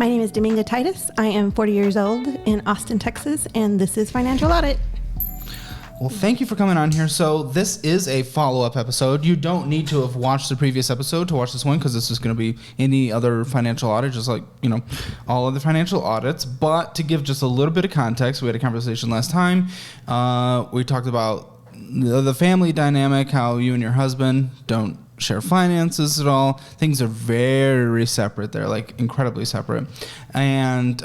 My name is Dominga Titus. I am 40 years old in Austin, Texas, and this is Financial Audit. Well, thank you for coming on here. So this is a follow-up episode. You don't need to have watched the previous episode to watch this one because this is going to be any other financial audit, just like, all other financial audits. But to give just a little bit of context, we had a conversation last time. We talked about the family dynamic, how you and your husband don't share finances at all. Things are very separate. They're like incredibly separate. And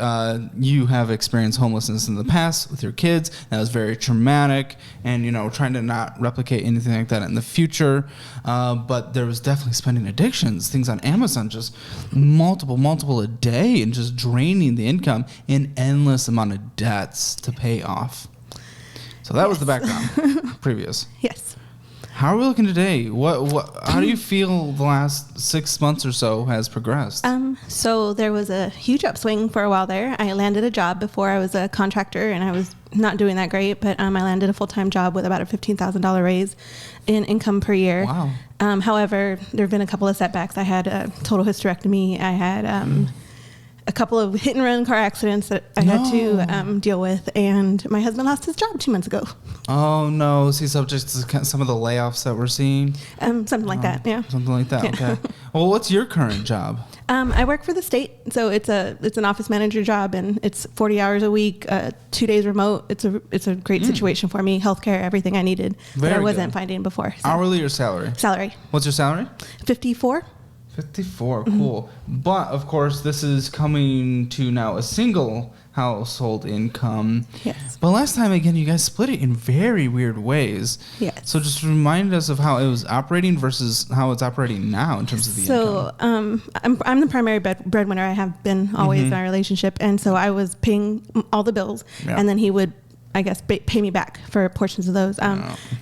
you have experienced homelessness in the past with your kids. That was very traumatic, and trying to not replicate anything like that in the future. But there was definitely spending addictions, things on Amazon, just multiple a day, and just draining the income in endless amount of debts to pay off. So that was the background previous. Yes. How are we looking today? How do you feel the last 6 months or so has progressed? So there was a huge upswing for a while there. I landed a job before. I was a contractor, and I was not doing that great, but I landed a full-time job with about a $15,000 raise in income per year. Wow. However, there have been a couple of setbacks. I had a total hysterectomy. I had a couple of hit-and-run car accidents that I had to deal with, and my husband lost his job 2 months ago. Oh, no. Is he subject to some of the layoffs that we're seeing? Something like that, yeah. Something like that, yeah. Okay. Well, what's your current job? I work for the state, so it's an office manager job, and it's 40 hours a week, 2 days remote. It's a great situation for me, healthcare, everything I needed that I wasn't finding before. So. Hourly or salary? Salary. What's your salary? 54. 54, cool. But, of course, this is coming to now a single household income. Yes. But last time, again, you guys split it in very weird ways. Yes. So just remind us of how it was operating versus how it's operating now in terms of the income. So I'm the primary breadwinner. I have been always in our relationship. And so I was paying all the bills, and then he would, I guess, pay me back for portions of those.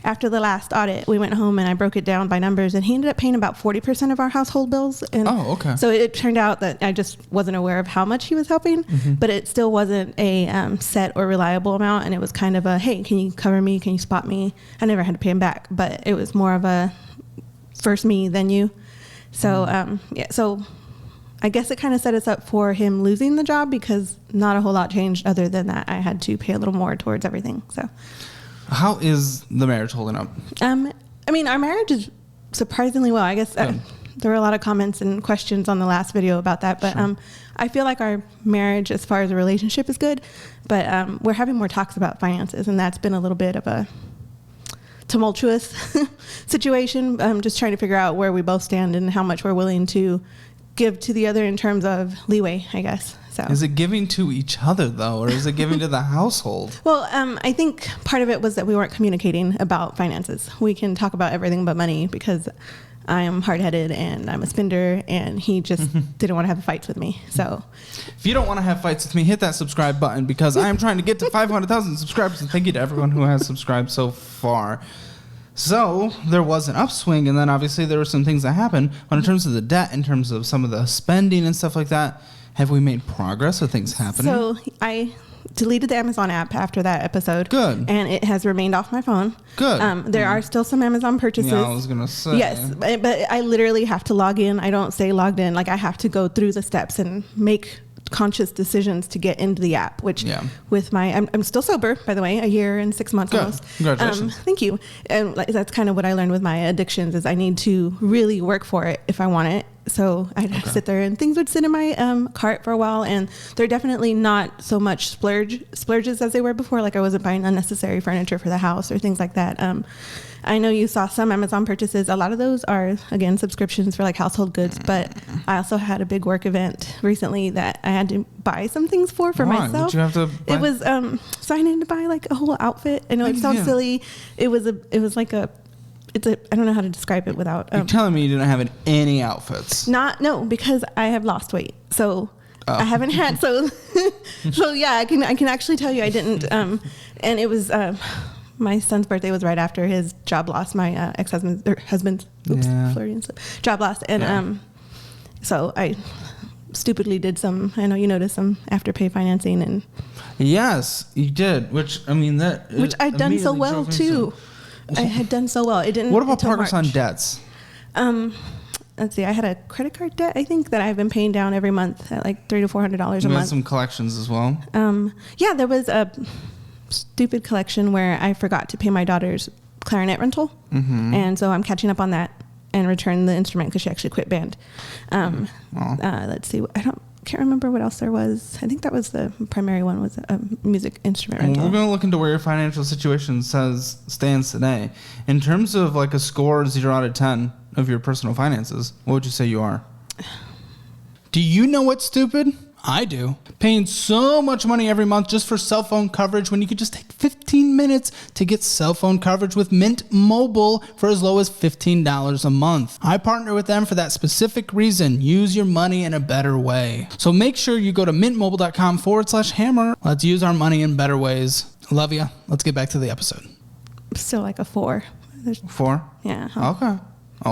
After the last audit, we went home and I broke it down by numbers, and he ended up paying about 40% of our household bills. And okay. So it turned out that I just wasn't aware of how much he was helping, but it still wasn't a set or reliable amount. And it was kind of a, hey, can you cover me? Can you spot me? I never had to pay him back, but it was more of a first me, then you. So, so I guess it kind of set us up for him losing the job, because not a whole lot changed other than that I had to pay a little more towards everything. So, how is the marriage holding up? I mean, our marriage is surprisingly well. I guess there were a lot of comments and questions on the last video about that, but sure. I feel like our marriage, as far as a relationship, is good, but we're having more talks about finances, and that's been a little bit of a tumultuous situation. Just trying to figure out where we both stand and how much we're willing to give to the other in terms of leeway, I guess. So is it giving to each other though, or is it giving to the household? Well, I think part of it was that we weren't communicating about finances. We can talk about everything but money, because I am hard-headed and I'm a spender, and he just didn't want to have fights with me. So if you don't want to have fights with me, hit that subscribe button, because I am trying to get to 500,000 subscribers, and thank you to everyone who has subscribed so far. So there was an upswing, and then obviously there were some things that happened. But in terms of the debt, in terms of some of the spending and stuff like that, have we made progress with things happening? So I deleted the Amazon app after that episode. Good. And it has remained off my phone. Good. There are still some Amazon purchases. Yeah, I was going to say. Yes, but I literally have to log in. I don't stay logged in. Like, I have to go through the steps and make conscious decisions to get into the app, which with I'm still sober, by the way, a year and 6 months almost. Congratulations. Thank you. And that's kind of what I learned with my addictions, is I need to really work for it if I want it. So I'd sit there, and things would sit in my cart for a while, and they're definitely not so much splurges as they were before. Like, I wasn't buying unnecessary furniture for the house or things like that. I know you saw some Amazon purchases. A lot of those are, again, subscriptions for like household goods, but I also had a big work event recently that I had to buy some things for myself. Why? Did you have to buy? It was, so I needed to buy like a whole outfit. I know it sounds silly. It was like I don't know how to describe it without. You're telling me you didn't have any outfits? No, because I have lost weight. So I haven't had, so yeah, I can actually tell you I didn't, and it was, my son's birthday was right after his job loss, my husband's job loss. And so I stupidly did some, I know you noticed, some afterpay financing. And yes, you did, which I'd done so well too. I had done so well. It didn't. What about progress on debts? let's see, I had a credit card debt, I think, that I've been paying down every month at like $300 to $400 a month. We had some collections as well. Yeah, there was a stupid collection where I forgot to pay my daughter's clarinet rental. And so I'm catching up on that and return the instrument because she actually quit band. Let's see, can't remember what else there was. I think that was the primary one, was a music instrument rental. We're going to look into where your financial situation stands today. In terms of like a score 0 out of 10 of your personal finances, what would you say you are? Do you know what's stupid? I do. Paying so much money every month just for cell phone coverage when you could just take 15 minutes to get cell phone coverage with Mint Mobile for as low as $15 a month. I partner with them for that specific reason. Use your money in a better way. So make sure you go to mintmobile.com/hammer. Let's use our money in better ways. Love ya. Let's get back to the episode. Still like a 4. 4? Yeah. Okay.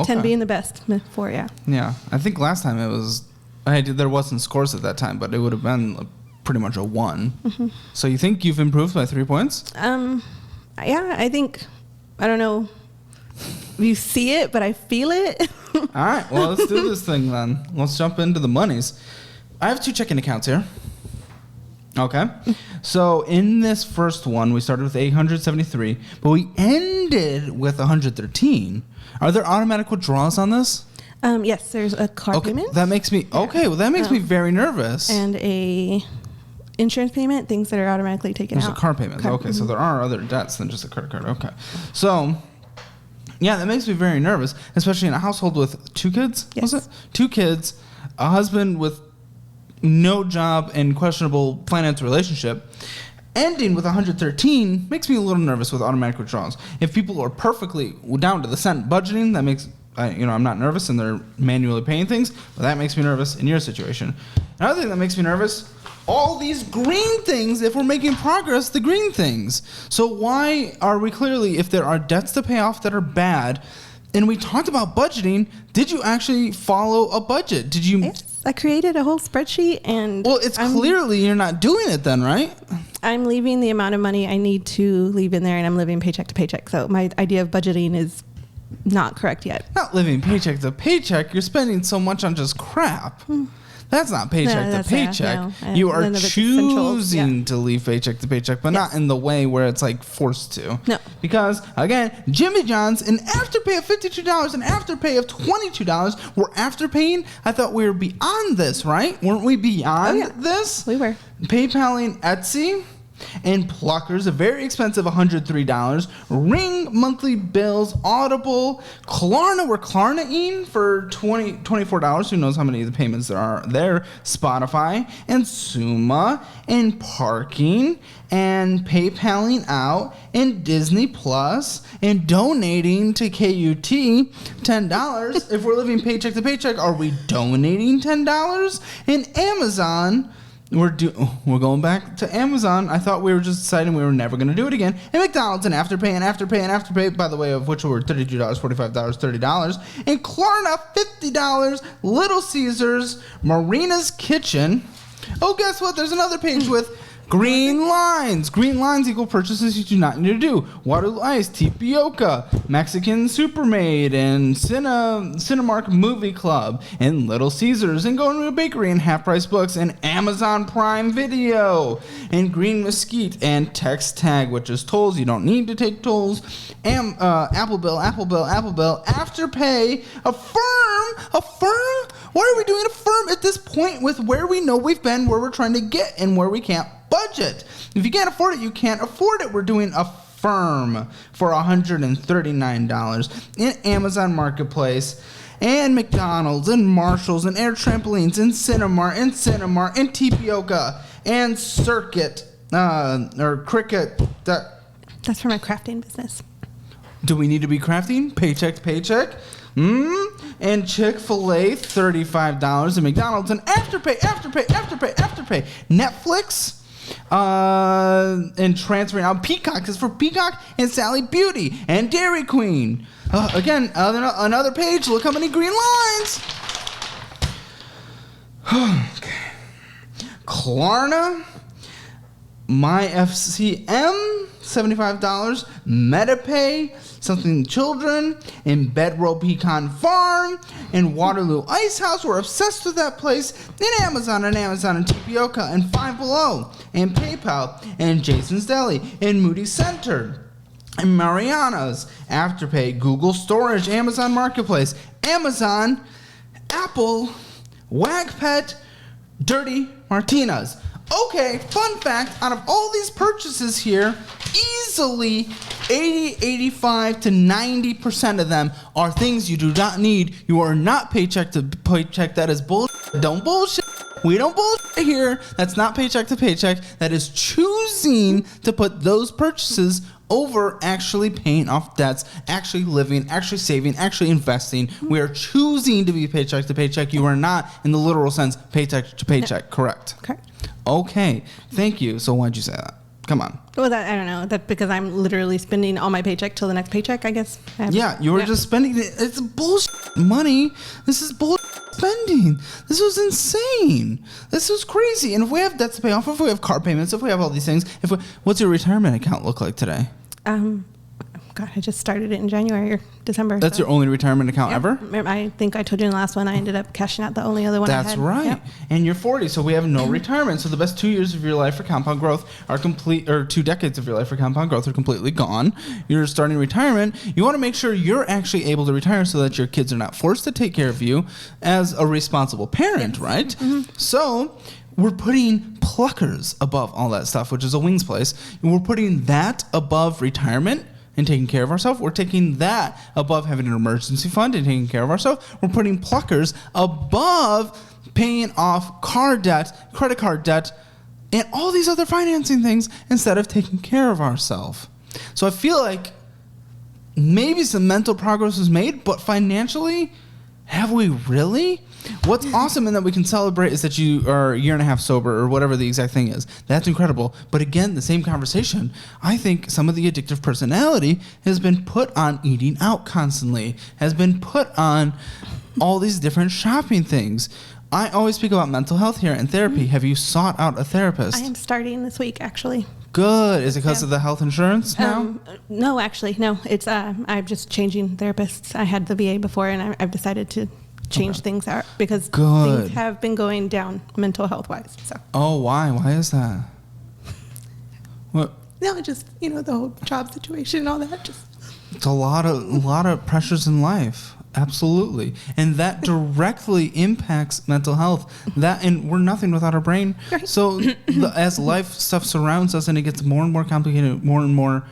10 being the best. 4, yeah. Yeah. I think last time it was... there wasn't scores at that time, but it would have been pretty much a 1. So you think you've improved by 3 points? Yeah, I think, I don't know if you see it, but I feel it. All right, well, let's do this thing then. Let's jump into the monies. I have 2 checking accounts here. Okay. So in this first one, we started with 873, but we ended with 113. Are there automatic withdrawals on this? Yes, there's a car payment. That makes me that makes me very nervous. And a insurance payment, things that are automatically taken out. There's a car payment. So there are other debts than just a credit card. Okay. So yeah, that makes me very nervous, especially in a household with 2 kids. Yes. Was it 2 kids, a husband with no job and questionable finance relationship? Ending with 113 makes me a little nervous with automatic withdrawals. If people are perfectly down to the cent budgeting, that makes I'm not nervous and they're manually paying things, but that makes me nervous in your situation. Another thing that makes me nervous, all these green things, if we're making progress, the green things. So why are we clearly, if there are debts to pay off that are bad, and we talked about budgeting, did you actually follow a budget? Did you? Yes, I created a whole spreadsheet and... Well, it's clearly you're not doing it then, right? I'm leaving the amount of money I need to leave in there and I'm living paycheck to paycheck. So my idea of budgeting is not correct yet. Not living paycheck to paycheck. You're spending so much on just crap. That's not paycheck to paycheck. You are choosing to leave paycheck to paycheck, but not in the way where it's like forced to. No. Because, again, Jimmy John's, an afterpay of $52, an afterpay of $22. We're afterpaying. I thought we were beyond this, right? Weren't we beyond this? We were. PayPaling Etsy. And Pluckers, a very expensive $103. Ring monthly bills, Audible, Klarna, we're Klarna-ing for $24. Who knows how many of the payments there are there. Spotify and Suma and parking and PayPaling out and Disney Plus and donating to KUT $10. If we're living paycheck to paycheck, are we donating $10? And Amazon... We're going back to Amazon. I thought we were just deciding we were never going to do it again. And McDonald's and Afterpay, by the way, of which were $32, $45, $30. And Klarna, $50. Little Caesars, Marina's Kitchen. Oh, guess what? There's another page with green lines. Green lines equal purchases you do not need to do. Waterloo Ice, Tapioca, Mexican Supermaid, and Cinemark Movie Club, and Little Caesars, and Going to a Bakery, and Half Price Books, and Amazon Prime Video, and Green Mesquite, and Text Tag, which is tolls. You don't need to take tolls. Apple Bill, Afterpay, Affirm. Why are we doing Affirm at this point with where we know we've been, where we're trying to get, and where we can't budget? If you can't afford it, you can't afford it. We're doing Affirm for $139 in Amazon Marketplace, and McDonald's, and Marshalls, and Air Trampolines, and Cinemark, and Tapioca, and Circuit, or Cricket. That's for my crafting business. Do we need to be crafting? Paycheck to paycheck? And Chick-fil-A, $35, and McDonald's, and Afterpay. Netflix, and transferring out Peacock is for Peacock and Sally Beauty and Dairy Queen. Again, another page. Look how many green lines. Okay. Klarna, My FCM, $75, MetaPay, Something Children, and Bedrow Pecan Farm, and Waterloo Ice House. We're obsessed with that place. And Amazon, and Tapioca, and Five Below, and PayPal, and Jason's Deli, and Moody Center, and Mariana's, Afterpay, Google Storage, Amazon Marketplace, Amazon, Apple, WagPet, Dirty Martinez. Okay, fun fact, out of all these purchases here, easily 80, 85 to 90% of them are things you do not need. You are not paycheck to paycheck. That is bullshit. Don't bullshit. We don't bullshit here. That's not paycheck to paycheck. That is choosing to put those purchases over actually paying off debts, actually living, actually saving, actually investing. We are choosing to be paycheck to paycheck. You are not, in the literal sense, paycheck to paycheck. Correct. Correct. Okay. Thank you. So why'd you say that? Come on. Well, I don't know. That because I'm literally spending all my paycheck till the next paycheck, I guess. Yeah, you were just spending it. It's bullshit money. This is bullshit spending. This was insane. This was crazy. And if we have debts to pay off, if we have car payments, if we have all these things, what's your retirement account look like today? God, I just started it in January or December. That's your only retirement account ever? I think I told you in the last one, I ended up cashing out the only other one I had. That's right. Yep. And you're 40, so we have no retirement. So the best 2 years of your life for compound growth are complete, or 2 decades of your life for compound growth are completely gone. You're starting retirement. You want to make sure you're actually able to retire so that your kids are not forced to take care of you as a responsible parent, right? Mm-hmm. So we're putting pluckers above all that stuff, which is a wings place. And we're putting that above retirement and taking care of ourselves. We're taking that above having an emergency fund and taking care of ourselves. We're putting pluckers above paying off car debt, credit card debt, and all these other financing things instead of taking care of ourselves. So I feel like maybe some mental progress was made, but financially, have we really? What's awesome and that we can celebrate is that you are a year and a half sober or whatever the exact thing is. That's incredible. But again, the same conversation. I think some of the addictive personality has been put on eating out constantly, has been put on all these different shopping things. I always speak about mental health here and therapy. Have you sought out a therapist? I am starting this week, actually. Good. Is it because of the health insurance now? No, actually, no. It's I'm just changing therapists. I had the VA before, and I've decided to change things out because things have been going down mental health wise. So. Oh, why? Why is that? What? No, just the whole job situation and all that. Just it's a lot of pressures in life. Absolutely. And that directly impacts mental health. And we're nothing without our brain. Right. So as life stuff surrounds us and it gets more and more complicated, more and more,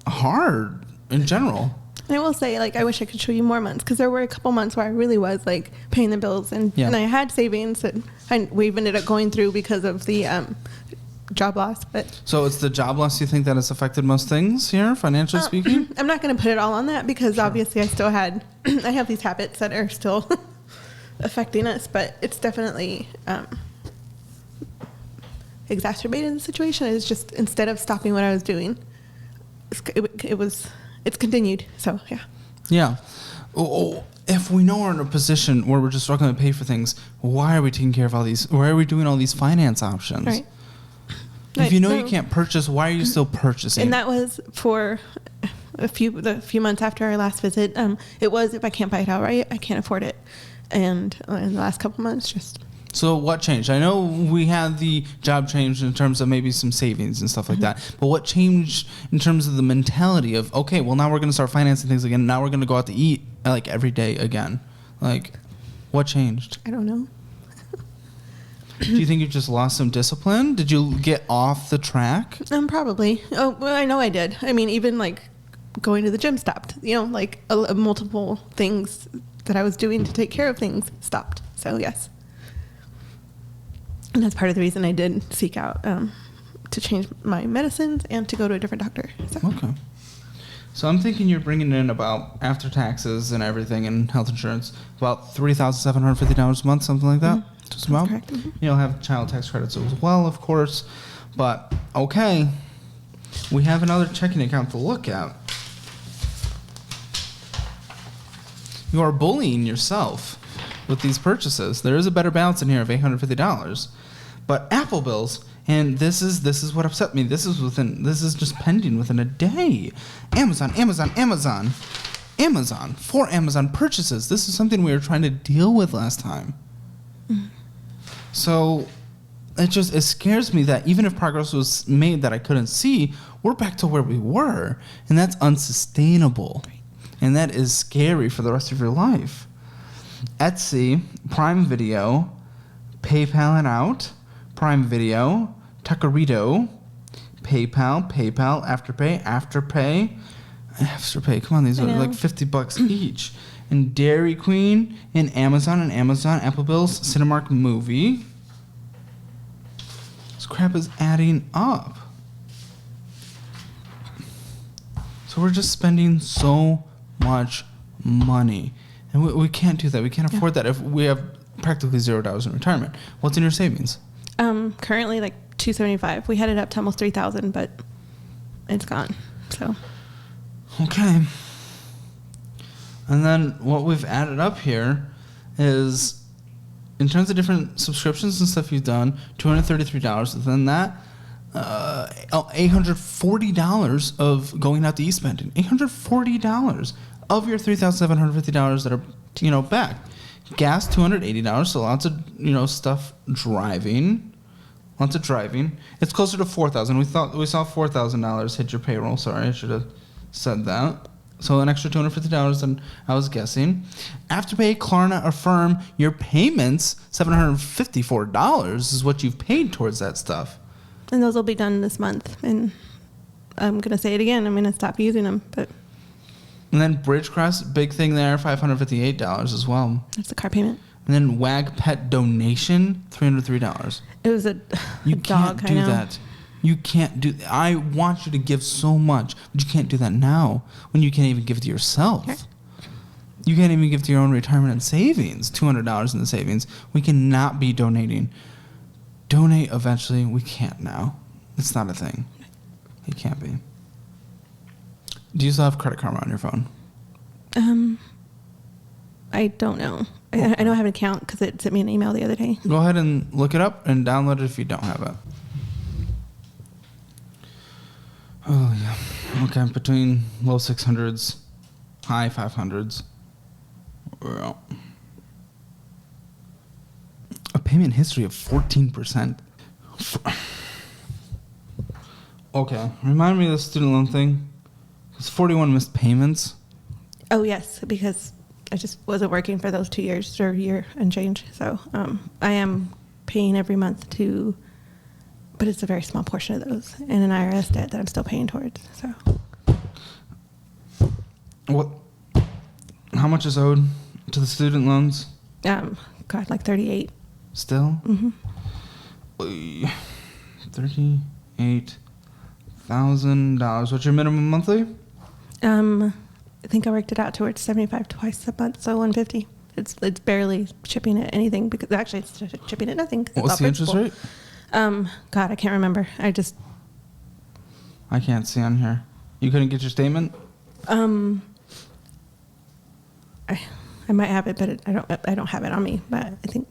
hard in general. And I will say, I wish I could show you more months because there were a couple months where I really was paying the bills and I had savings that we've ended up going through because of the job loss. But so it's the job loss you think that has affected most things here, financially speaking? I'm not going to put it all on that because obviously I still I have these habits that are still affecting us, but it's definitely exacerbated the situation. It's just instead of stopping what I was doing, it's continued. So yeah. Yeah. If we know we're in a position where we're just struggling to pay for things, why are we taking care of all these? Why are we doing all these finance options? Right. If you know you can't purchase, why are you still purchasing? And that was for the few months after our last visit. It was if I can't buy it outright, I can't afford it. And in the last couple months, just. So what changed? I know we had the job change in terms of maybe some savings and stuff like that. But what changed in terms of the mentality of, okay, well, now we're going to start financing things again. Now we're going to go out to eat every day again. What changed? I don't know. Do you think you just lost some discipline? Did you get off the track? Probably. Oh, well, I know I did. I mean, even going to the gym stopped. Multiple things that I was doing to take care of things stopped. So yes. And that's part of the reason I did seek out to change my medicines and to go to a different doctor. So. Okay. So I'm thinking you're bringing in about, after taxes and everything and health insurance, about $3,750 a month, something like that? Mm-hmm. Just about. Correct. Mm-hmm. You'll have child tax credits as well, of course. But, okay. We have another checking account to look at. You are bullying yourself with these purchases. There is a better balance in here of $850. But Apple bills And this is what upset me. This is just pending within a day. Amazon. 4 Amazon purchases. This is something we were trying to deal with last time. So it scares me that even if progress was made that I couldn't see, we're back to where we were. And that's unsustainable. And that is scary for the rest of your life. Etsy, Prime Video, PayPal and Out, Prime Video, Tuckerito, PayPal, Afterpay. Come on, these are like $50 each. And Dairy Queen, and Amazon, Apple Bills, Cinemark Movie. This crap is adding up. So we're just spending so much money. And we can't do that. We can't afford that if we have practically $0 in retirement. What's in your savings? Currently like $275. We had it up to almost $3,000, but it's gone. So. Okay. And then what we've added up here is, in terms of different subscriptions and stuff you've done, $233. And then that, $840 of going out to eat spending. $840 of your $3,750 that are, back. Gas, $280. So lots of, stuff driving. Lots of driving. It's closer to $4,000. We saw $4,000 hit your payroll. Sorry, I should have said that. So an extra $250 than I was guessing. Afterpay, Klarna, Affirm, your payments, $754 is what you've paid towards that stuff. And those will be done this month. And I'm going to say it again. I'm going to stop using them. But. And then Bridgecrest, big thing there, $558 as well. That's the car payment. And then Wag Pet donation, $303. It was a you dog, can't do that. You can't do. I want you to give so much, but you can't do that now when you can't even give to yourself. Okay. You can't even give to your own retirement and savings. $200 in the savings. We cannot be donating. Donate eventually. We can't now. It's not a thing. It can't be. Do you still have Credit Karma on your phone? I don't know. I know I have an account because it sent me an email the other day. Go ahead and look it up and download it if you don't have it. Oh, yeah. Okay, between low 600s, high 500s. Well, a payment history of 14%. Okay, remind me of the student loan thing. It's 41 missed payments. Oh, yes, because I just wasn't working for those 2 years or year and change. So I am paying every month to... But it's a very small portion of those, and an IRS debt that I'm still paying towards. So, what? How much is owed to the student loans? like 38. Still? Mm-hmm. $38,000. What's your minimum monthly? I think I worked it out towards $75 twice a month, so $150. It's barely chipping at anything because actually it's chipping at nothing. What's the interest rate? God, I can't remember. I can't see on here. You couldn't get your statement? I might have it, but I don't have it on me. But I think.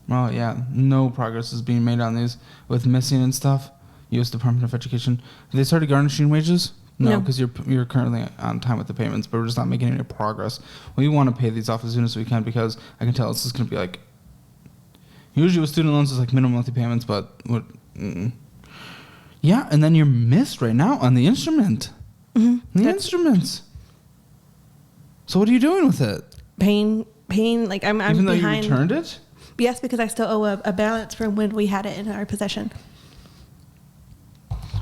Well, yeah, no progress is being made on these with missing and stuff. U.S. Department of Education. Have they started garnishing wages? No, because you're currently on time with the payments, but we're just not making any progress. We want to pay these off as soon as we can because I can tell this is going to be like. Usually with student loans, it's like minimum monthly payments, but yeah, and then you're missed right now on the instrument. Mm-hmm. The instruments. So what are you doing with it? Paying like I'm even though behind. You returned it? Yes, because I still owe a balance from when we had it in our possession.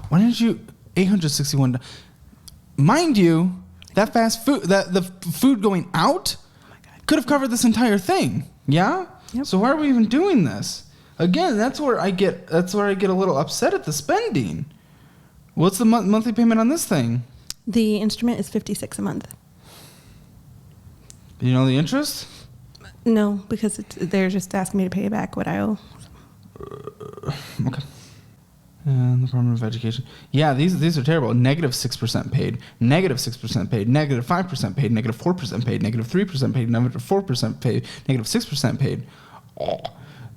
Why didn't you $861? Mind you, that fast food, the food going out, could have covered this entire thing. Yeah. Yep. So why are we even doing this? Again, that's where I get a little upset at the spending. What's the monthly payment on this thing? The instrument is $56 a month. Do you know the interest? No, because they're just asking me to pay back what I owe. Okay. And the Department of Education. Yeah, these are terrible. -6% paid, -6% paid, -5% paid, -4% paid, -3% paid, -4% paid, -6% paid.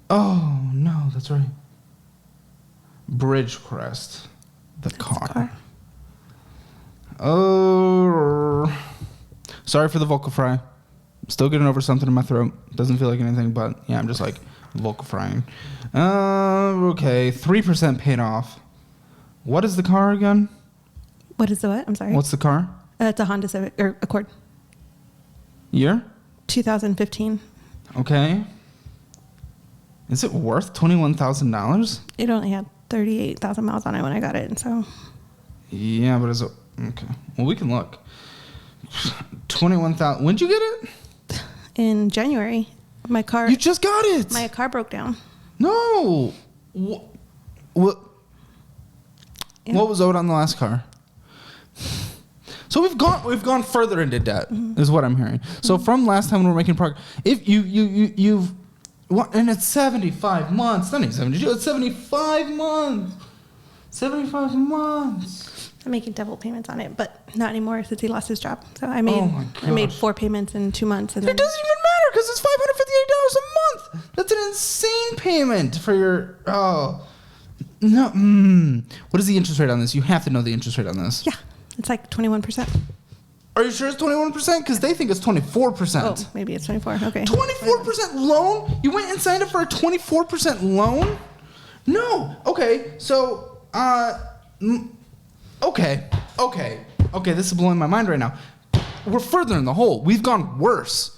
Oh no, that's right. Bridgecrest. The car. Oh. Sorry for the vocal fry. Still getting over something in my throat. Doesn't feel like anything, but yeah, I'm just like vocal frying. Okay. 3% paid off. What is the car again? What is the what? I'm sorry. What's the car? It's a Honda Civic or Accord. Year? 2015. Okay. Is it worth $21,000? It only had 38,000 miles on it when I got it, and so. Yeah, but is it okay? Well, we can look. 21,000. When'd you get it? In January. My car. You just got it. My car broke down. No. What? Yeah. What was owed on the last car? So we've gone further into debt, is what I'm hearing. So from last time when we're making progress, if you've and it's 75 months, not even 72, it's 75 months. 75 months. I'm making double payments on it, but not anymore since he lost his job. So I made 4 payments in 2 months. And it doesn't even matter because it's $558 a month. That's an insane payment for your. Oh no. What is the interest rate on this? You have to know the interest rate on this. Yeah, it's like 21%. Are you sure it's 21%? Because they think it's 24%. Oh, maybe it's 24. Okay. 24% loan? You went and signed up for a 24% loan? No. Okay. So, okay. This is blowing my mind right now. We're further in the hole. We've gone worse.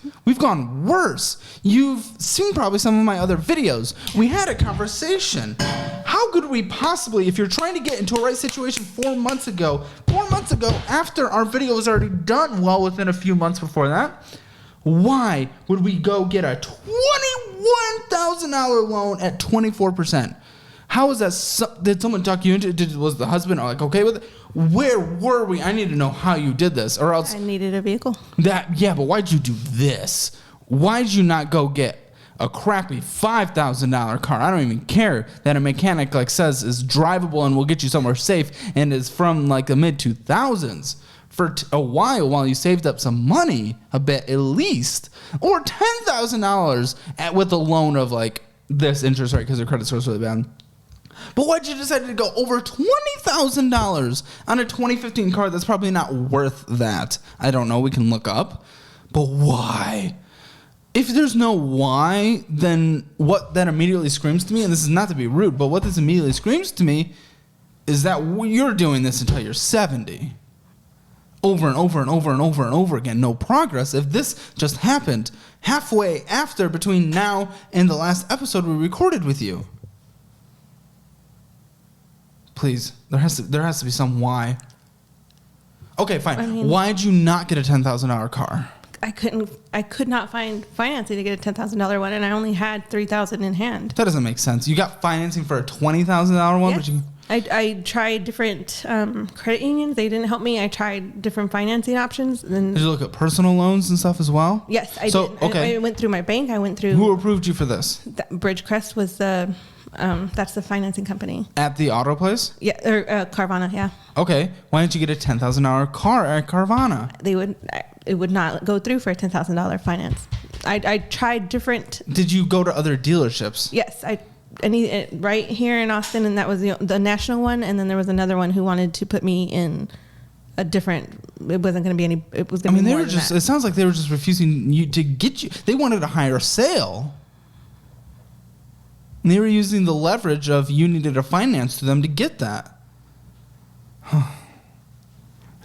You've seen probably some of my other videos. We had a conversation. How could we possibly, if you're trying to get into a right situation 4 months ago, after our video was already done, well within a few months before that, why would we go get a $21,000 loan at 24%? How is that? Did someone talk you into it? Was the husband like okay with it? Where were we? I need to know how you did this, or else I needed a vehicle. But why'd you do this? Why'd you not go get a crappy $5,000 car? I don't even care that a mechanic says is drivable and will get you somewhere safe and is from the mid 2000s for a while you saved up some money, a bit at least, or $10,000 with a loan of this interest rate because your credit score is really bad. But why'd you decide to go over $20,000 on a 2015 car that's probably not worth that? I don't know. We can look up. But why? If there's no why, then what that immediately screams to me, and this is not to be rude, but what this immediately screams to me is that you're doing this until you're 70. Over and over and over and over and over again. No progress. If this just happened halfway after between now and the last episode we recorded with you. Please, there has to be some why. Okay, fine. Why'd you not get a $10,000 car? I could not find financing to get a $10,000 one, and I only had $3,000 in hand. That doesn't make sense. You got financing for a $20,000 one, yes. But I tried different credit unions. They didn't help me. I tried different financing options. Did you look at personal loans and stuff as well? Yes, I did. Okay. I went through my bank. I went through. Who approved you for this? Bridgecrest was that's the financing company. At the auto place? Yeah, or Carvana, yeah. Okay. Why didn't you get a $10,000 car at Carvana? It would not go through for a $10,000 finance. I tried different. Did you go to other dealerships? Yes, right here in Austin, and that was the national one, and then there was another one who wanted to put me in a different. It wasn't going to be any. It was going to be more than that. It sounds like they were just refusing you to get you. They wanted to hire a sale. And they were using the leverage of you needed a finance to them to get that.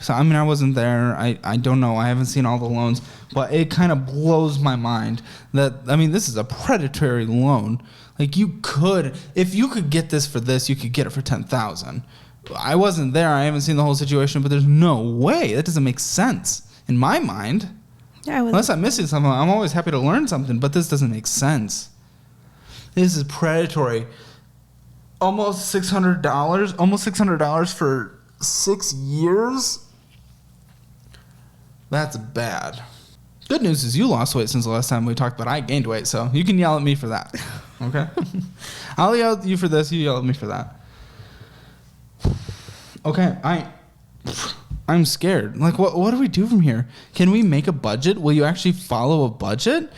So, I wasn't there. I don't know. I haven't seen all the loans. But it kind of blows my mind that, this is a predatory loan. If you could get this for this, you could get it for $10,000. I wasn't there. I haven't seen the whole situation, but there's no way. That doesn't make sense in my mind. Yeah, unless I'm missing something. I'm always happy to learn something, but this doesn't make sense. This is predatory. Almost $600 for 6 years? That's bad. Good news is you lost weight since the last time we talked, but I gained weight, so you can yell at me for that. Okay? I'll yell at you for this, you yell at me for that. Okay, I'm scared. What do we do from here? Can we make a budget? Will you actually follow a budget?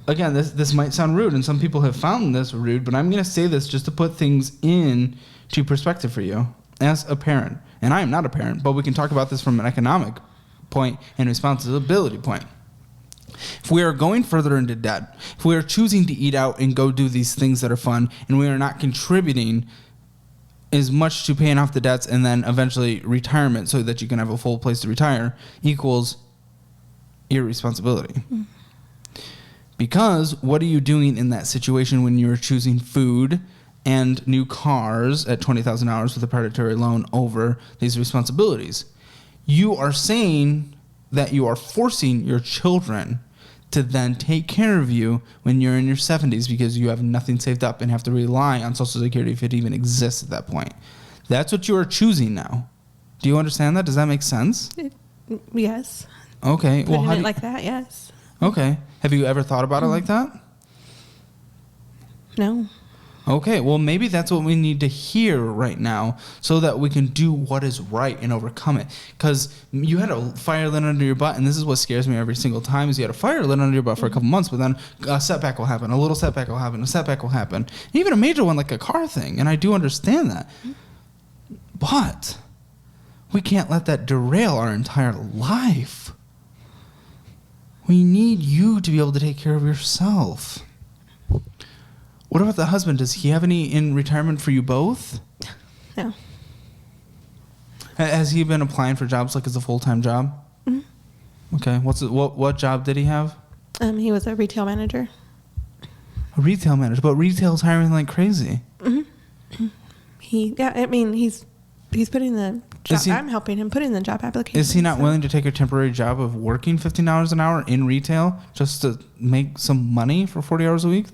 again, this might sound rude, and some people have found this rude, but I'm going to say this just to put things into perspective for you as a parent. And I am not a parent, but we can talk about this from an economic point and responsibility point. If we are going further into debt, if we are choosing to eat out and go do these things that are fun, and we are not contributing as much to paying off the debts and then eventually retirement so that you can have a full place to retire, equals irresponsibility. Because what are you doing in that situation when you're choosing food and new cars at $20,000 with a predatory loan over these responsibilities? You are saying that you are forcing your children to then take care of you when you're in your 70s because you have nothing saved up and have to rely on Social Security if it even exists at that point. That's what you are choosing now. Do you understand that? Does that make sense? Yes. Okay. Putting it like that, yes. Okay. Have you ever thought about it like that? No. Okay, well, maybe that's what we need to hear right now so that we can do what is right and overcome it. Because you had a fire lit under your butt, and this is what scares me every single time, is you had a fire lit under your butt for a couple months, but then a setback will happen, a little setback will happen, a setback will happen, and even a major one like a car thing, and I do understand that. But we can't let that derail our entire life. We need you to be able to take care of yourself. What about the husband? Does he have any in retirement for you both? No. Has he been applying for jobs like as a full-time job? Mm-hmm. Okay. What job did he have? He was a retail manager. A retail manager, but retail's hiring like crazy. Mm-hmm. He's putting the job. I'm helping him put in the job application. Is he not willing to take a temporary job of working $15 an hour in retail just to make some money for 40 hours a week?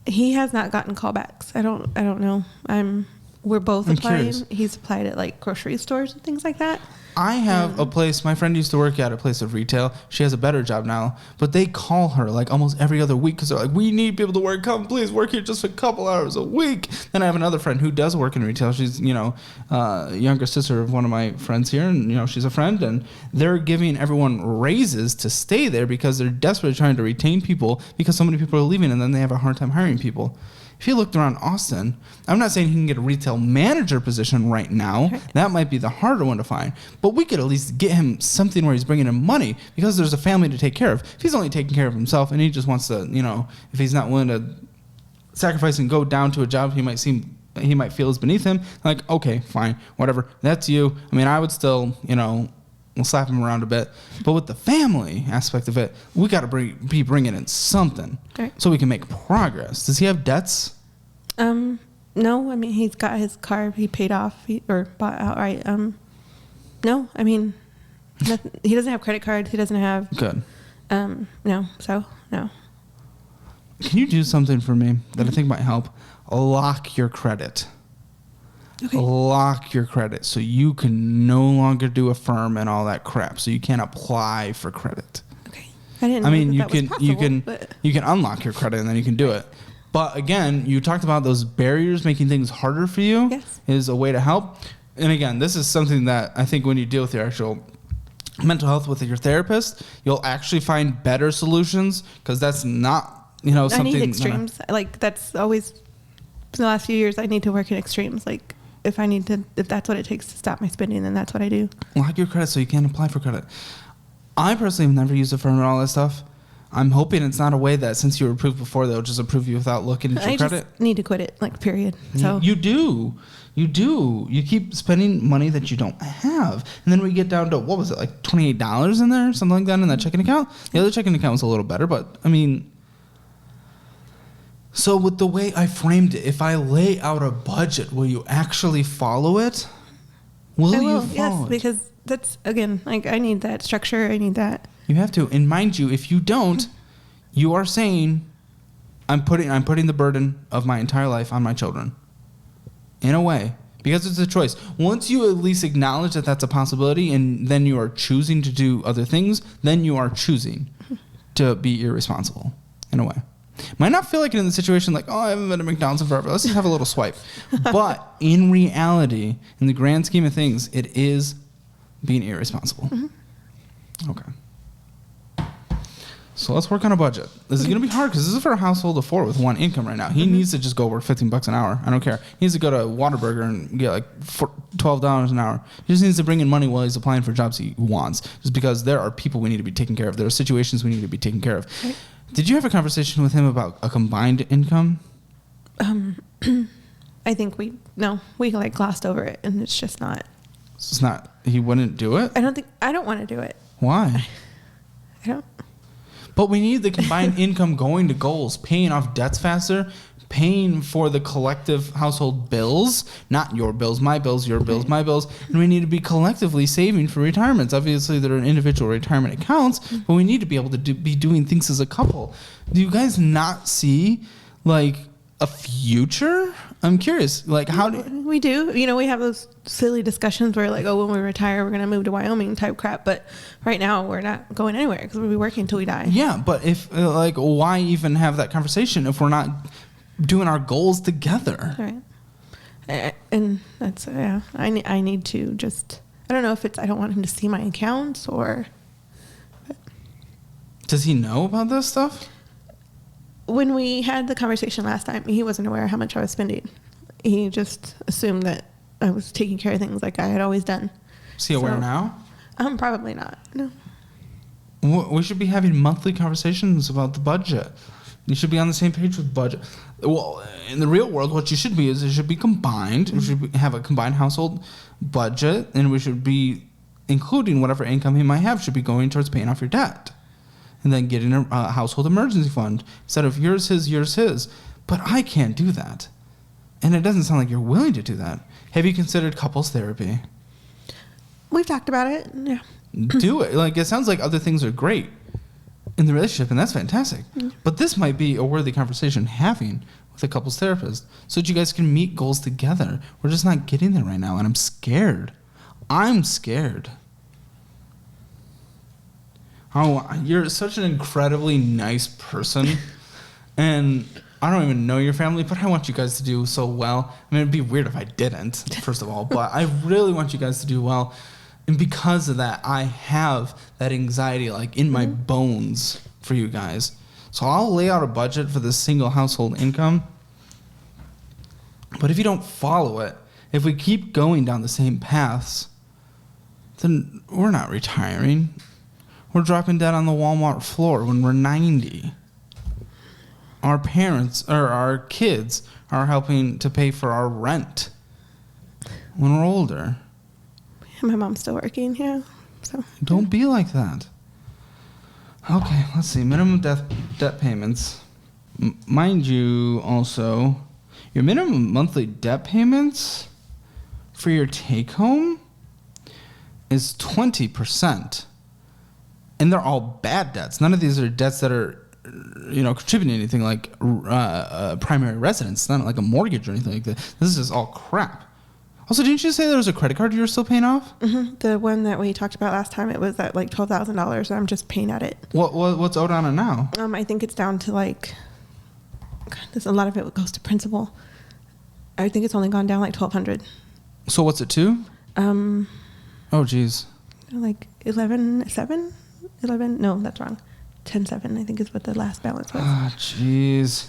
He has not gotten callbacks. I don't know. We're both applying. Curious. He's applied at like grocery stores and things like that. I have a place, my friend used to work at a place of retail. She has a better job now, but they call her like almost every other week because they're like, we need people to work. Come, please work here just a couple hours a week. Then I have another friend who does work in retail. She's, younger sister of one of my friends here, and, she's a friend, and they're giving everyone raises to stay there because they're desperately trying to retain people because so many people are leaving, and then they have a hard time hiring people. If you looked around Austin, I'm not saying he can get a retail manager position right now. Right. That might be the harder one to find. But we could at least get him something where he's bringing in money because there's a family to take care of. If he's only taking care of himself and he just wants to, if he's not willing to sacrifice and go down to a job he might feel is beneath him, like, okay, fine, whatever. That's you. I mean, I would still, we'll slap him around a bit. But with the family aspect of it, we got to be bringing in something so we can make progress. Does he have debts? No. I mean, he's got his car. He paid off or bought outright. No. I mean, he doesn't have credit cards. He doesn't have... Good. No. So, no. Can you do something for me that I think might help? Lock your credit. Okay. Lock your credit so you can no longer do a firm and all that crap. So you can't apply for credit. Okay. I didn't know that was possible, you can unlock your credit and then you can do it. But again, you talked about those barriers making things harder for you. Yes. Is a way to help. And again, this is something that I think when you deal with your actual mental health with your therapist, you'll actually find better solutions because that's not, something. I need extremes. That's always the last few years. I need to work in extremes. Like if that's what it takes to stop my spending, then that's what I do. Lock your credit so you can't apply for credit. I personally have never used a firm and all that stuff. I'm hoping it's not a way that since you were approved before, they'll just approve you without looking at your credit. I just need to quit it, period. So You do. You keep spending money that you don't have. And then we get down to, what was it, like $28 in there? Something like that in that checking account? The other checking account was a little better, but, so with the way I framed it, if I lay out a budget, will you actually follow it? Will you follow it? Yes, because that's, again, I need that structure. I need that. You have to. And mind you, if you don't, you are saying, I'm putting the burden of my entire life on my children. In a way. Because it's a choice. Once you at least acknowledge that that's a possibility and then you are choosing to do other things, then you are choosing to be irresponsible. In a way. Might not feel like it in the situation like, I haven't been to McDonald's in forever. Let's just have a little swipe. But in reality, in the grand scheme of things, it is being irresponsible. Mm-hmm. Okay. So let's work on a budget. This is going to be hard because this is for a household of 4 with 1 income right now. He needs to just go work $15 an hour. I don't care. He needs to go to Whataburger and get like $12 an hour. He just needs to bring in money while he's applying for jobs he wants. Just because there are people we need to be taking care of. There are situations we need to be taking care of. Okay. Did you have a conversation with him about a combined income? I think we like glossed over it, and it's just not. It's not. He wouldn't do it? I don't want to do it. Why? I don't. But we need the combined income going to goals, paying off debts faster, paying for the collective household bills, not your bills, my bills, your bills, my bills. And we need to be collectively saving for retirements. Obviously, there are individual retirement accounts, but we need to be able to be doing things as a couple. Do you guys not see, like, a future? I'm curious. Like, how do we do? We have those silly discussions where, like, when we retire, we're going to move to Wyoming type crap. But right now, we're not going anywhere because we'll be working until we die. Yeah, but if why even have that conversation if we're not doing our goals together? Right. And that's I need to just. I don't know if it's. I don't want him to see my accounts or. But. Does he know about this stuff? When we had the conversation last time, he wasn't aware how much I was spending. He just assumed that I was taking care of things like I had always done. Is he aware now? Probably not. No. We should be having monthly conversations about the budget. You should be on the same page with budget. Well, in the real world, what you should be is it should be combined. We should have a combined household budget, and we should be including whatever income he might have should be going towards paying off your debt. And then getting a household emergency fund instead of yours, his. But I can't do that. And it doesn't sound like you're willing to do that. Have you considered couples therapy? We've talked about it. Yeah. Do it. Like, it sounds like other things are great in the relationship, and that's fantastic. Mm-hmm. But this might be a worthy conversation having with a couples therapist so that you guys can meet goals together. We're just not getting there right now, and I'm scared. Oh, you're such an incredibly nice person, and I don't even know your family, but I want you guys to do so well. I mean, it'd be weird if I didn't, first of all, but I really want you guys to do well, and because of that, I have that anxiety, like, in my bones for you guys. So I'll lay out a budget for this single household income, but if you don't follow it, if we keep going down the same paths, then we're not retiring. We're dropping dead on the Walmart floor when we're 90. Our parents, or our kids, are helping to pay for our rent when we're older. My mom's still working, yeah. So don't be like that. Okay, let's see. Minimum debt payments. Mind you, also, your minimum monthly debt payments for your take-home is 20%. And they're all bad debts. None of these are debts that are, contributing anything like primary residence. It's not like a mortgage or anything like that. This is all crap. Also, didn't you say there was a credit card you were still paying off? Mm-hmm. The one that we talked about last time, it was at like $12,000. I'm just paying at it. What's owed on it now? I think it's down to like, there's a lot of it goes to principal. I think it's only gone down like $1,200. So what's it to? Oh, geez. Like 11.7. 11? No, that's wrong. 10.7, I think is what the last balance was. Ah, jeez.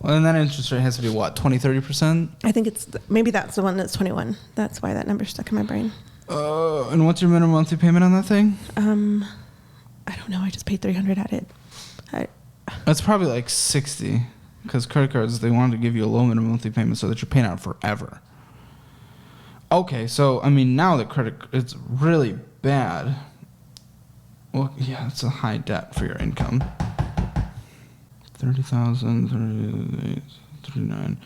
Well, and that interest rate has to be what, 20-30%? I think maybe that's the one that's 21. That's why that number's stuck in my brain. And what's your minimum monthly payment on that thing? I don't know. I just paid $300 at it. That's probably like 60, because credit cards, they wanted to give you a low minimum monthly payment so that you're paying out forever. Okay, so I mean, now the it's really bad. Well, yeah, it's a high debt for your income. 30,000, 39,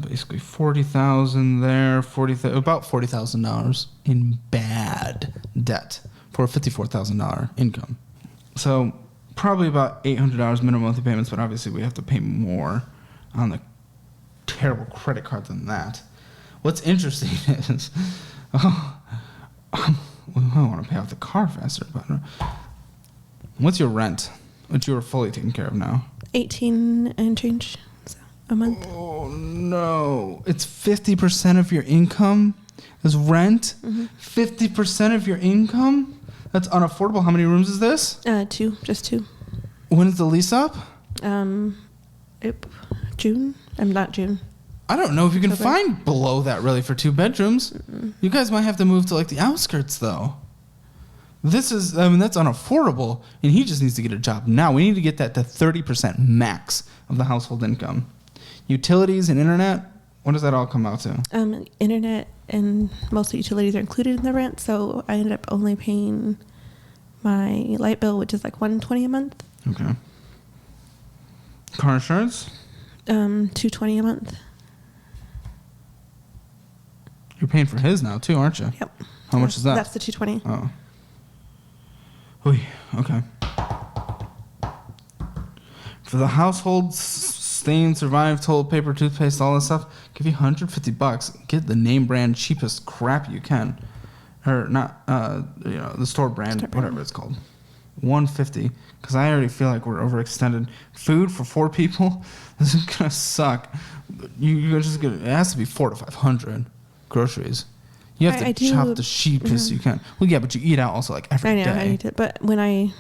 basically 40,000 there, about $40,000 in bad debt for a $54,000 income. So probably about $800 minimum monthly payments, but obviously we have to pay more on the terrible credit card than that. What's interesting is, I want to pay off the car faster, but what's your rent, which you are fully taken care of now? 18 and change a month. Oh, no. It's 50% of your income is rent? Mm-hmm. 50% of your income? That's unaffordable. How many rooms is this? 2, just 2. When is the lease up? June. Not June. I don't know if you can October. find below that really for 2 bedrooms. Mm-mm. You guys might have to move to like the outskirts though. That's unaffordable, and he just needs to get a job now. We need to get that to 30% max of the household income. Utilities and internet, what does that all come out to? Internet and most of the utilities are included in the rent, so I ended up only paying my light bill, which is like $120 a month. Okay. Car insurance? $220 a month. You're paying for his now too, aren't you? Yep. How much is that? That's the $220. Oh. Oy, okay. For the household, stain, survive, toilet paper, toothpaste, all this stuff, give you $150. Get the name brand cheapest crap you can, or not, the store brand, whatever it's called. $150, because I already feel like we're overextended. Food for 4 people, this is gonna suck. You're just gonna. It has to be $400 to $500. Groceries. You have to chop the cheapest you can. Well, yeah, but you eat out also like every day. I eat it, but when I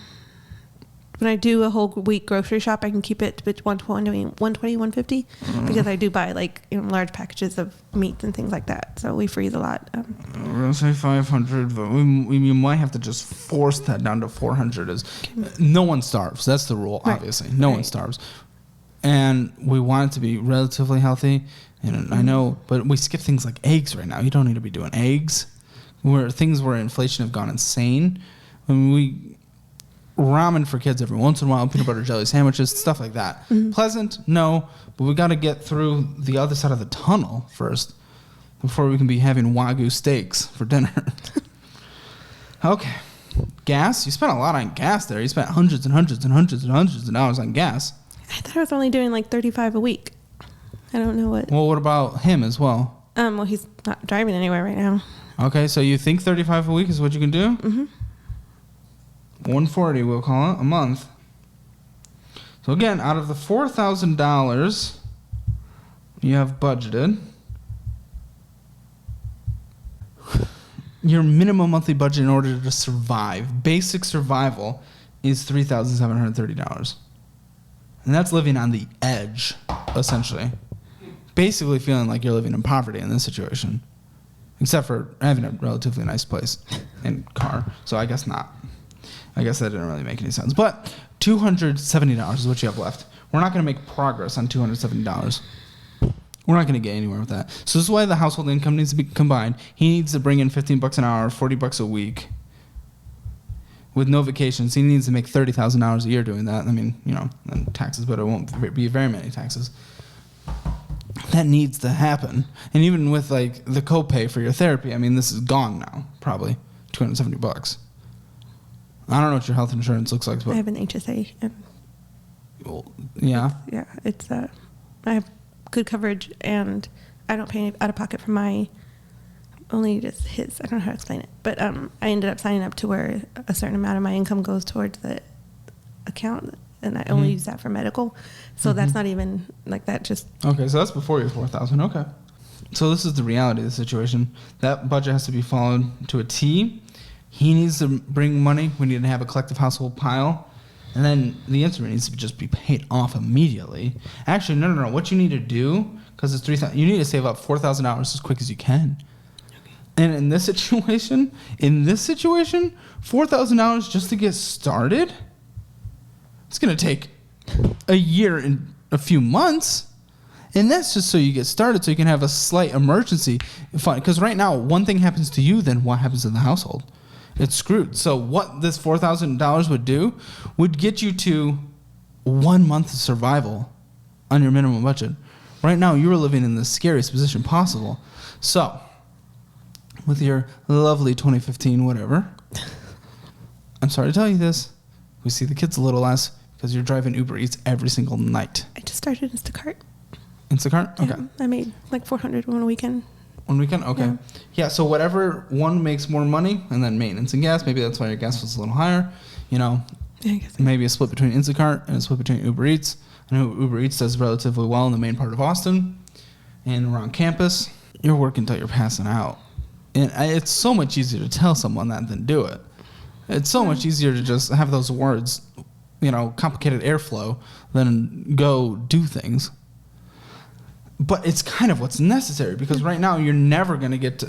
do a whole week grocery shop, I can keep it to $120, $150 because I do buy like large packages of meats and things like that. So we freeze a lot. We're gonna say $500, but we might have to just force that down to $400. No one starves. That's the rule, obviously. No one starves, and we want it to be relatively healthy. And I know, but we skip things like eggs right now. You don't need to be doing eggs. Where inflation have gone insane. I mean, ramen for kids every once in a while, peanut butter jelly sandwiches, stuff like that. Mm-hmm. Pleasant? No. But we got to get through the other side of the tunnel first before we can be having Wagyu steaks for dinner. Okay. Gas? You spent a lot on gas there. You spent hundreds and hundreds and hundreds and hundreds of dollars on gas. I thought I was only doing like $35 a week. I don't know what. Well, what about him as well? Well, he's not driving anywhere right now. Okay, so you think $35 a week is what you can do? Mm-hmm. $140, we'll call it, a month. So again, out of the $4,000 you have budgeted, your minimum monthly budget in order to survive, basic survival, is $3,730. And that's living on the edge, essentially. Basically feeling like you're living in poverty in this situation. Except for having a relatively nice place and car. So I guess not. I guess that didn't really make any sense. But $270 is what you have left. We're not going to make progress on $270. We're not going to get anywhere with that. So this is why the household income needs to be combined. He needs to bring in $15 an hour, $40 a week. With no vacations, he needs to make $30,000 a year doing that. I mean, and taxes, but it won't be very many taxes. That needs to happen. And even with like the copay for your therapy, I mean, this is gone now, probably $270. I don't know what your health insurance looks like, but I have an HSA. well, yeah. It's I have good coverage, and I don't pay any out of pocket for my. Only just his. I don't know how to explain it, but I ended up signing up to where a certain amount of my income goes towards the account, and I only use that for medical. So that's not even like that. Just okay. So that's before your $4,000. Okay. So this is the reality of the situation. That budget has to be followed to a T. He needs to bring money. We need to have a collective household pile, and then the instrument needs to just be paid off immediately. Actually, no. What you need to do, because it's $3,000, you need to save up $4,000 as quick as you can. And in this situation, $4,000 just to get started, it's going to take a year and a few months. And that's just so you get started, so you can have a slight emergency fund. Because right now, one thing happens to you, then what happens in the household? It's screwed. So what this $4,000 would do would get you to 1 month of survival on your minimum budget. Right now, you're living in the scariest position possible. So with your lovely 2015 whatever, I'm sorry to tell you this, we see the kids a little less because you're driving Uber Eats every single night. I just started Instacart. Instacart? Okay. Yeah, I made like $400 one weekend. One weekend? Okay. Yeah, so whatever one makes more money, and then maintenance and gas, maybe that's why your gas was a little higher, I guess maybe a split between Instacart and a split between Uber Eats. I know Uber Eats does relatively well in the main part of Austin and around campus. You're working until you're passing out. And it's so much easier to tell someone that than do it. It's so much easier to just have those words complicated airflow, then go do things. But it's kind of what's necessary, because right now you're never going to get to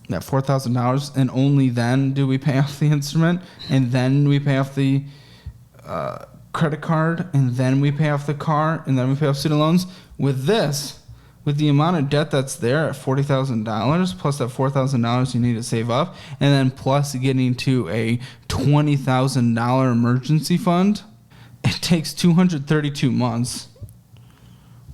that $4,000, and only then do we pay off the instrument, and then we pay off the credit card, and then we pay off the car, and then we pay off student loans. With the amount of debt that's there at $40,000, plus that $4,000 you need to save up, and then plus getting to a $20,000 emergency fund, it takes 232 months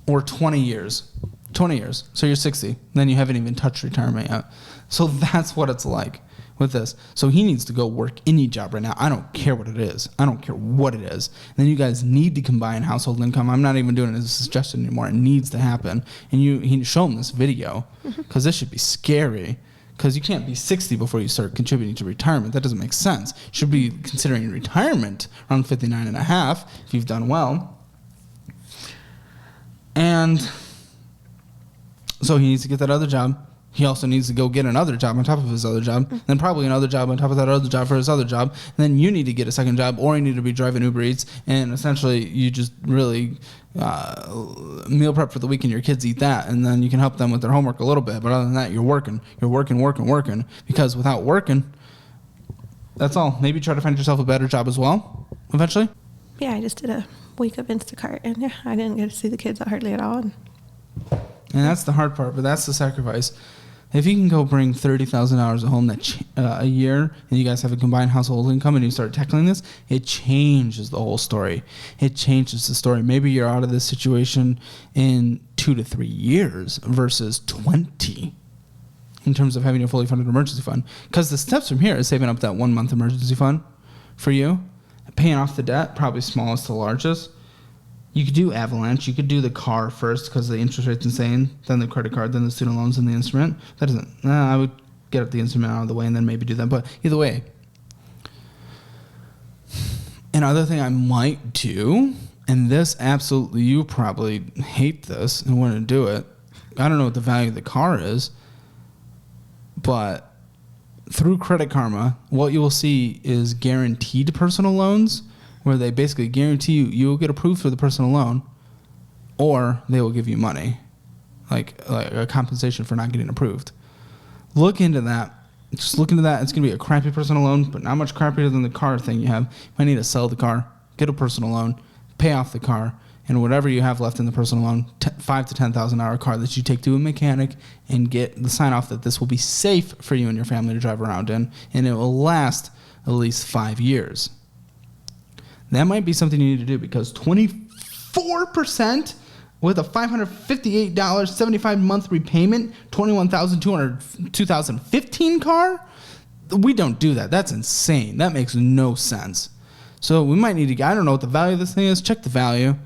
or 20 years. 20 years. So you're 60. Then you haven't even touched retirement yet. So that's what it's like with this. So he needs to go work any job right now. I don't care what it is. I don't care what it is. And then you guys need to combine household income. I'm not even doing it as a suggestion anymore. It needs to happen. And he show him this video, because this should be scary. Because you can't be 60 before you start contributing to retirement. That doesn't make sense. You should be considering retirement around 59 and a half if you've done well. And so he needs to get that other job. He also needs to go get another job on top of his other job, then probably another job on top of that other job for his other job. And then you need to get a second job, or you need to be driving Uber Eats, and essentially you just really meal prep for the week, and your kids eat that, and then you can help them with their homework a little bit. But other than that, you're working, because without working, that's all. Maybe try to find yourself a better job as well, eventually. Yeah, I just did a week of Instacart, and yeah, I didn't get to see the kids hardly at all. And that's the hard part, but that's the sacrifice. If you can go bring $30,000 at home a year, and you guys have a combined household income, and you start tackling this, it changes the whole story. It changes the story. Maybe you're out of this situation in 2 to 3 years versus 20 in terms of having a fully funded emergency fund. Because the steps from here is saving up that 1 month emergency fund for you, paying off the debt, probably smallest to largest. You could do Avalanche. You could do the car first because the interest rate's insane. Then the credit card, then the student loans, and the instrument. That doesn't. I would get the instrument out of the way and then maybe do that. But either way. Another thing I might do, and this absolutely, you probably hate this and want to do it. I don't know what the value of the car is, but through Credit Karma, what you will see is guaranteed personal loans, where they basically guarantee you will get approved for the personal loan, or they will give you money, like a compensation for not getting approved. Look into that. Just look into that. It's going to be a crappy personal loan, but not much crappier than the car thing you have. You might need to sell the car, get a personal loan, pay off the car, and whatever you have left in the personal loan, $5,000 to $10,000 car that you take to a mechanic and get the sign off that this will be safe for you and your family to drive around in, and it will last at least 5 years. That might be something you need to do, because 24% with a $558 75 month repayment, $21,200 2015 car, we don't do that. That's insane. That makes no sense. So we might need to, I don't know what the value of this thing is. Check the value.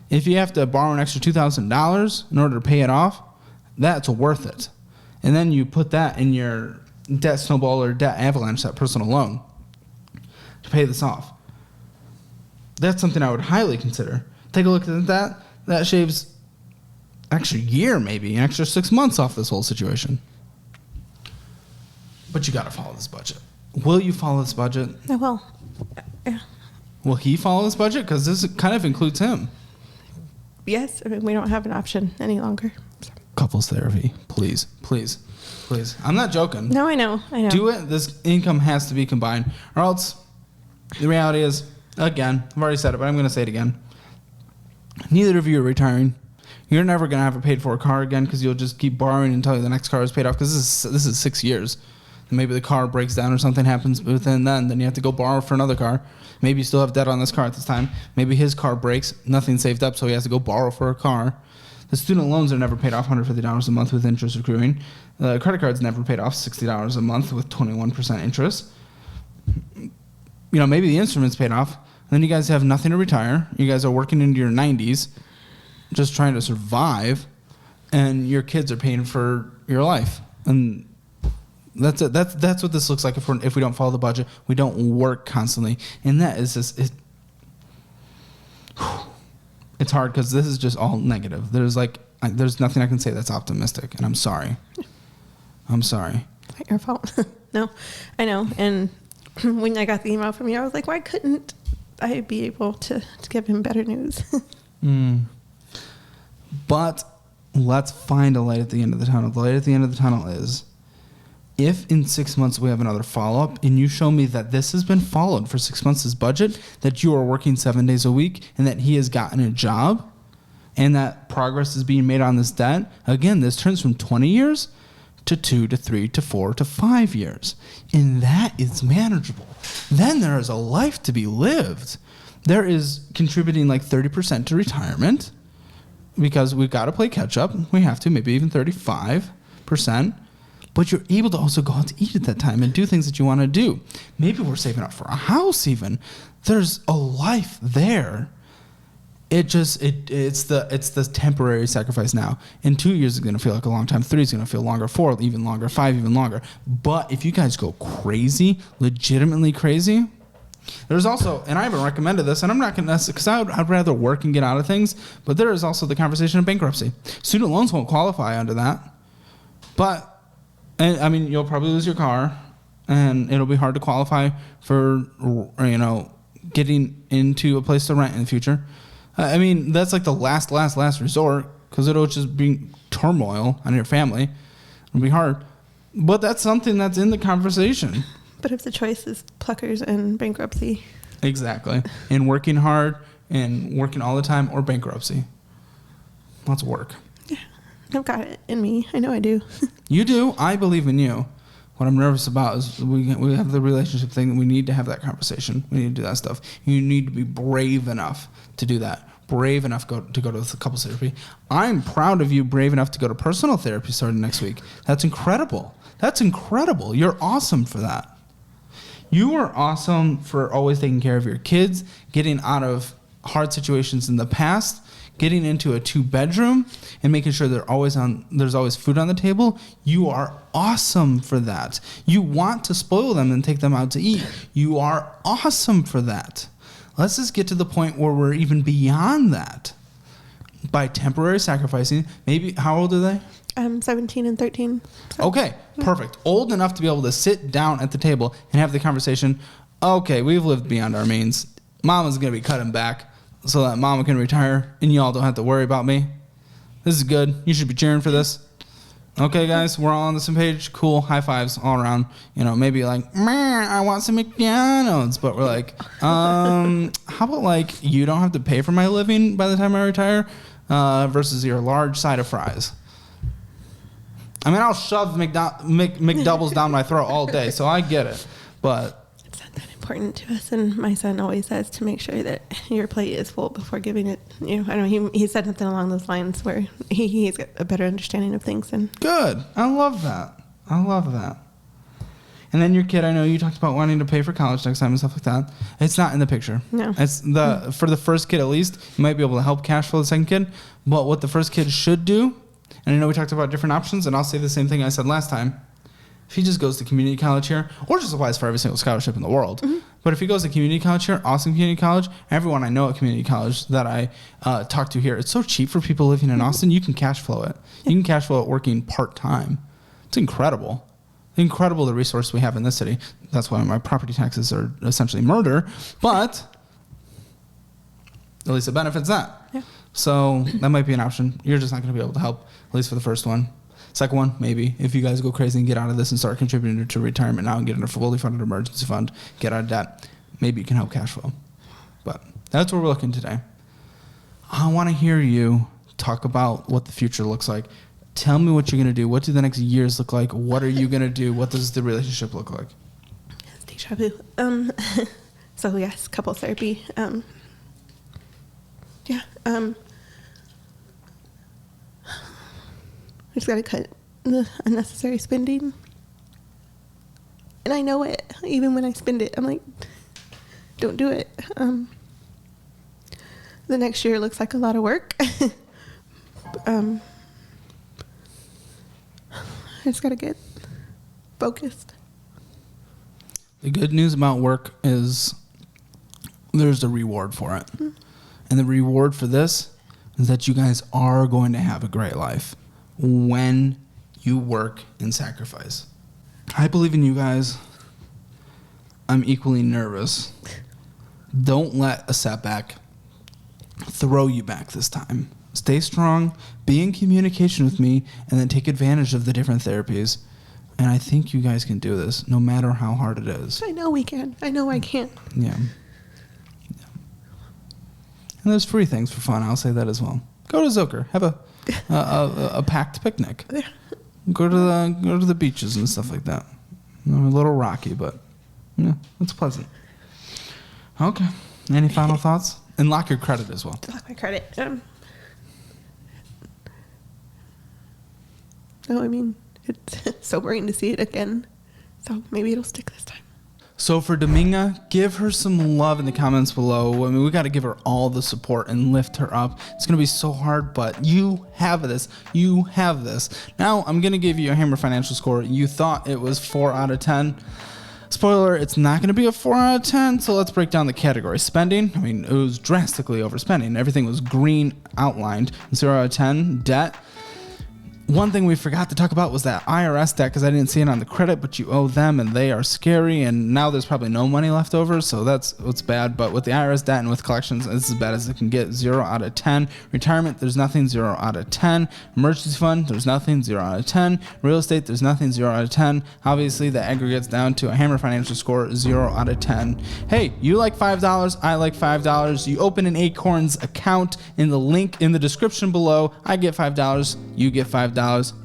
If you have to borrow an extra $2,000 in order to pay it off, that's worth it. And then you put that in your debt snowball or debt avalanche, that personal loan, to pay this off. That's something I would highly consider. Take a look at that. That shaves an extra year, maybe, an extra 6 months off this whole situation. But you got to follow this budget. Will you follow this budget? I will. Yeah. Will he follow this budget? Because this kind of includes him. Yes. I mean, we don't have an option any longer. Couples therapy. Please. Please. Please. I'm not joking. No, I know. Do it. This income has to be combined. Or else the reality is, again, I've already said it, but I'm going to say it again. Neither of you are retiring. You're never going to have a paid for car again, because you'll just keep borrowing until the next car is paid off, because this is 6 years. And maybe the car breaks down or something happens within then you have to go borrow for another car. Maybe you still have debt on this car at this time. Maybe his car breaks, nothing saved up, so he has to go borrow for a car. The student loans are never paid off, $150 a month with interest accruing. The credit card's never paid off, $60 a month with 21% interest. Maybe the instrument's paid off. Then you guys have nothing to retire. You guys are working into your 90s, just trying to survive, and your kids are paying for your life. And that's it. That's what this looks like if we don't follow the budget. We don't work constantly, and that is just it's hard, because this is just all negative. There's nothing I can say that's optimistic, and I'm sorry. I'm sorry. Not your fault. No, I know, and when I got the email from you, I was like, why couldn't I be able to give him better news? But let's find a light at the end of the tunnel. The light at the end of the tunnel is, if in 6 months we have another follow-up and you show me that this has been followed for 6 months as budget, that you are working 7 days a week, and that he has gotten a job, and that progress is being made on this debt, again, this turns from 20 years to 2 to 3 to 4 to 5 years. And that is manageable. Then there is a life to be lived. There is contributing like 30% to retirement, because we've got to play catch up. We have to, maybe even 35%. But you're able to also go out to eat at that time and do things that you want to do. Maybe we're saving up for a house even. There's a life there. It's the temporary sacrifice now. In 2 years, it's going to feel like a long time. 3 is going to feel longer. 4 even longer. 5 even longer. But if you guys go crazy, legitimately crazy, there's also, and I haven't recommended this, and I'm not going to, because I'd rather work and get out of things, but there is also the conversation of bankruptcy. Student loans won't qualify under that. But, I mean, you'll probably lose your car, and it'll be hard to qualify for, getting into a place to rent in the future. I mean, that's like the last resort, because it'll just be turmoil on your family. It'll be hard. But that's something that's in the conversation. But if the choice is pluckers and bankruptcy. Exactly. And working hard and working all the time, or bankruptcy. Let's work. Yeah. I've got it in me. I know I do. You do. I believe in you. What I'm nervous about is we have the relationship thing. We need to have that conversation. We need to do that stuff. You need to be brave enough to do that. Brave enough to go to couples therapy. I'm proud of you, brave enough to go to personal therapy starting next week. That's incredible. That's incredible. You're awesome for that. You are awesome for always taking care of your kids, getting out of hard situations in the past, getting into a 2-bedroom, and making sure there's always food on the table. You are awesome for that. You want to spoil them and take them out to eat. You are awesome for that. Let's just get to the point where we're even beyond that by temporary sacrificing. Maybe, how old are they? 17 and 13. So. Okay, perfect. Old enough to be able to sit down at the table and have the conversation. Okay, we've lived beyond our means. Mama's going to be cutting back so that Mama can retire and y'all don't have to worry about me. This is good. You should be cheering for this. Okay, guys, we're all on the same page. Cool. High fives all around. Maybe like, man, I want some McDonald's. But we're like, how about like you don't have to pay for my living by the time I retire versus your large side of fries. I mean, I'll shove McDoubles down my throat all day, so I get it. But it's not that important to us. And my son always says to make sure that your plate is full before giving it. I know he said something along those lines where he's got a better understanding of things. And good. I love that. And then your kid, I know you talked about wanting to pay for college next time and stuff like that. It's not in the picture. No. It's for the first kid at least, you might be able to help cash flow the second kid. But what the first kid should do, and I know we talked about different options, and I'll say the same thing I said last time. If he just goes to community college here, or just applies for every single scholarship in the world, but if he goes to community college here, Austin Community College, everyone I know at community college that I talk to here, it's so cheap for people living in Austin, you can cash flow it. You can cash flow it working part-time. It's incredible. Incredible the resource we have in this city. That's why my property taxes are essentially murder, but at least it benefits that. Yeah. So that might be an option. You're just not going to be able to help, at least for the first one. Second one, maybe. If you guys go crazy and get out of this and start contributing to retirement now and get in a fully funded emergency fund, get out of debt, maybe you can help cash flow. But that's where we're looking today. I want to hear you talk about what the future looks like. Tell me what you're going to do. What do the next years look like? What are you going to do? What does the relationship look like? It's deja vu. So yes, couples therapy. I just got to cut the unnecessary spending. And I know it. Even when I spend it, I'm like, don't do it. The next year looks like a lot of work. I just got to get focused. The good news about work is there's a reward for it. Mm-hmm. And the reward for this is that you guys are going to have a great life when you work and sacrifice. I believe in you guys. I'm equally nervous. Don't let a setback throw you back this time. Stay strong, be in communication with me, and then take advantage of the different therapies. And I think you guys can do this, no matter how hard it is. I know we can. I know I can. Yeah. And there's free things for fun. I'll say that as well. Go to Zilker. Have a packed picnic. Go to the beaches and stuff like that. A little rocky, but yeah, it's pleasant. Okay. Any final thoughts? And lock your credit as well. Lock my credit. No, I mean, it's sobering to see it again. So maybe it'll stick this time. So for Dominga, give her some love in the comments below. I mean, we got to give her all the support and lift her up. It's going to be so hard, but you have this. You have this. Now, I'm going to give you a Hammer Financial score. You thought it was 4 out of 10. Spoiler, it's not going to be a 4 out of 10, so let's break down the category. Spending, I mean, it was drastically overspending. Everything was green outlined. 0 out of 10. Debt. One thing we forgot to talk about was that IRS debt, because I didn't see it on the credit, but you owe them and they are scary, and now there's probably no money left over, so that's what's bad. But with the IRS debt and with collections, it's as bad as it can get. 0 out of 10. Retirement, there's nothing. 0 out of 10. Emergency fund, there's nothing. 0 out of 10. Real estate, there's nothing. 0 out of 10. Obviously, that aggregates down to a Hammer Financial score, 0 out of 10. Hey, you like $5, I like $5. You open an Acorns account in the link in the description below. I get $5, you get $5.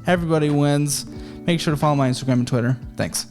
Everybody wins. Make sure to follow my Instagram and Twitter. Thanks.